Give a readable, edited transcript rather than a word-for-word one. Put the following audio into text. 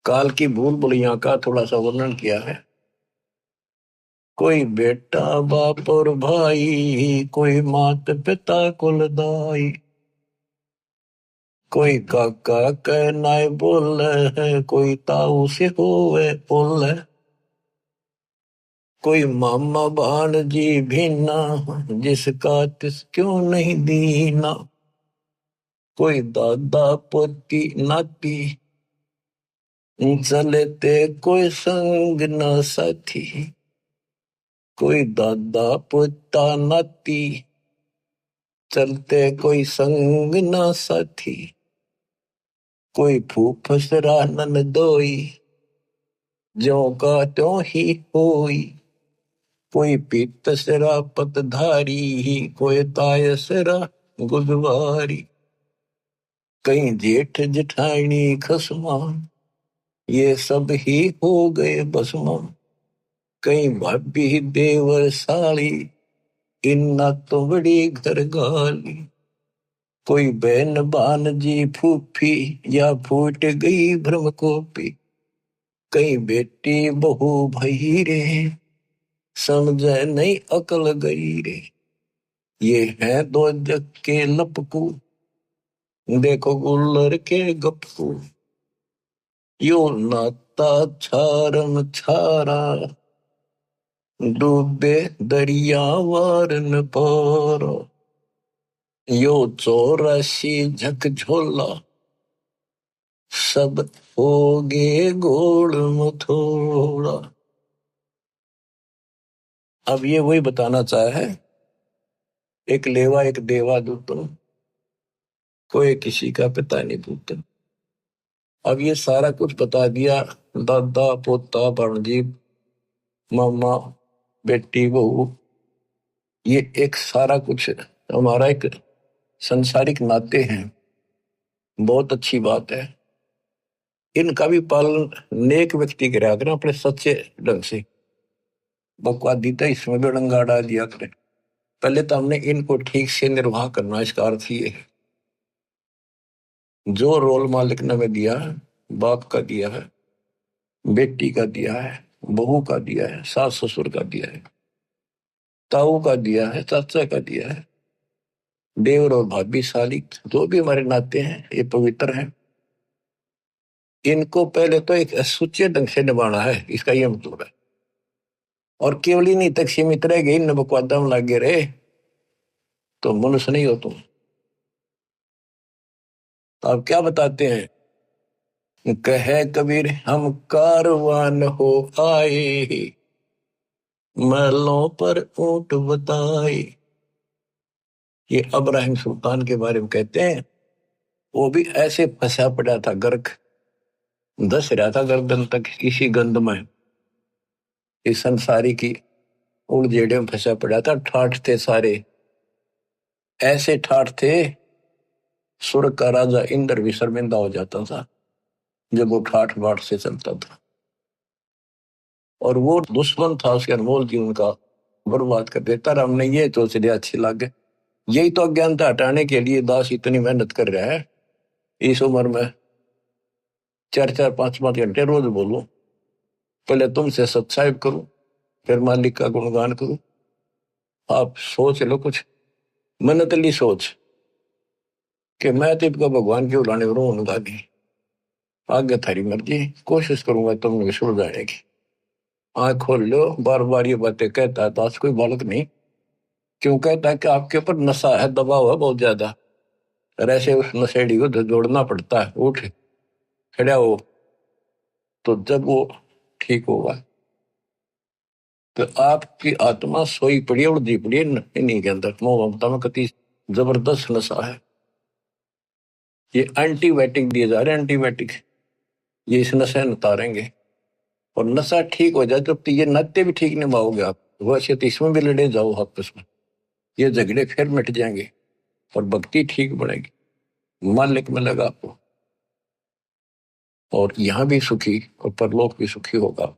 काल की भूल भुलैया का थोड़ा सा वर्णन किया है। कोई बेटा बाप और भाई, कोई मात पिता कुलदाई, कोई काका कहनाए बोल है, कोई ताऊ से होवे बोल है, कोई मामा भाणजी भीना, जिसका तिस क्यों नहीं दीना, कोई दादा पोती नाती, चलते कोई संग न साथी, कोई दादा पोता नाती, चलते कोई संग न साथी, कोई फूफसरा ननदोई, ज्यों का त्यों ही होई, कोई पीतसरा पतधारी, कोई तायसरा गुदवारी, कई जेठ जेठानी खसमा, ये सब ही हो गए बसमा, कई भाभी देवर साली, इन्ना तो बड़ी घर गाली, कोई बहन भानजी फूफी, या फूट गई भ्रम कोपी, कई बेटी बहू भई रे, समझे नहीं अकल गई रे, ये है दो जग के लपकू, देखो गुल्लर के गपकू, यो नाता छारम छारा, डूबे दरिया वार न पारा, यो 84 झकझोला, सब होगे गोड़ मथोड़ा। अब ये वही बताना चाहे है, एक लेवा एक देवा दूतन, कोई किसी का पिता नहीं पूतन। अब ये सारा कुछ बता दिया, दादा पोता भाणजी मामा बेटी बहू, ये एक सारा कुछ हमारा एक संसारिक नाते हैं। बहुत अच्छी बात है, इनका भी पालन नेक व्यक्ति करा करें अपने सच्चे ढंग से। बकवादी तो इसमें भी डंगा डाल दिया करें। पहले तो हमने इनको ठीक से निर्वाह करना, इसका अर्थ ये है जो रोल मालिक ने हमें दिया है, बाप का दिया है, बेटी का दिया है, बहू का दिया है, सास ससुर का दिया है, ताऊ का दिया है, चाचा का दिया है, देवर और भाभी साली, जो भी हमारे नाते हैं ये पवित्र हैं। इनको पहले तो एक सुच्चे ढंग से निभाना है, इसका ये मतलब है। और केवल ही नहीं तक सीमित रह गई, न बकवादा में लागे रहे तो मनुष्य नहीं हो तुम। तो आप क्या बताते हैं, कहे कबीर हम कारवान हो आए, महलों पर ऊंट बताए। ये अब्राहिम सुल्तान के बारे में कहते हैं, वो भी ऐसे फंसा पड़ा था, गर्क धस रहा था गर्दन तक किसी गंध में, इस संसारी की उड़जेड़े में फंसा पड़ा था। ठाठ थे सारे, ऐसे ठाठ थे स्वर्ग का राजा इंद्र भी शर्मिंदा हो जाता था जब वो ठाठ बाट से चलता था। और वो दुश्मन था उसके अनमोल जीवन का, बर्बाद कर देता। हमने ये सोच लिया अच्छी लगे, यही तो अज्ञानता हटाने के लिए दास इतनी मेहनत कर रहा है। इस उम्र में 4-4 5-5 घंटे रोज बोलूं, पहले तुमसे सत्साहिब करूं, फिर मालिक का गुणगान करूं। आप सोच लो कुछ मनतली सोच कि मैं तो इनका भगवान क्यों लाने करूं उनका भी, आगे थारी मर्जी, कोशिश करूंगा तुमने सुलझाने की। आंख खोल लो, बार बार ये बातें कहता है दास, कोई बालक नहीं। क्यों कहता है कि आपके ऊपर नशा है, दबाव है बहुत ज्यादा, और ऐसे उस नशेड़ी को जोड़ना पड़ता है। उठ खड़ा हो तो जब वो ठीक होगा। तो आपकी आत्मा सोई पड़ी है, उड़दी पड़ी है इन्हीं के अंदर, मोह ममता में कति जबरदस्त नशा है। ये एंटीबायोटिक दिए जा रहे हैं, एंटीबायोटिक, ये इस नशे में उतारेंगे। और नशा ठीक हो जाए तो ये नाते भी ठीक निभाओगे आप, वैसे तो इसमें भी लड़े जाओ आपस में, ये झगड़े फिर मिट जाएंगे और भक्ति ठीक बढ़ेगी, मालिक मिलेगा आपको, और यहाँ भी सुखी और परलोक भी सुखी होगा।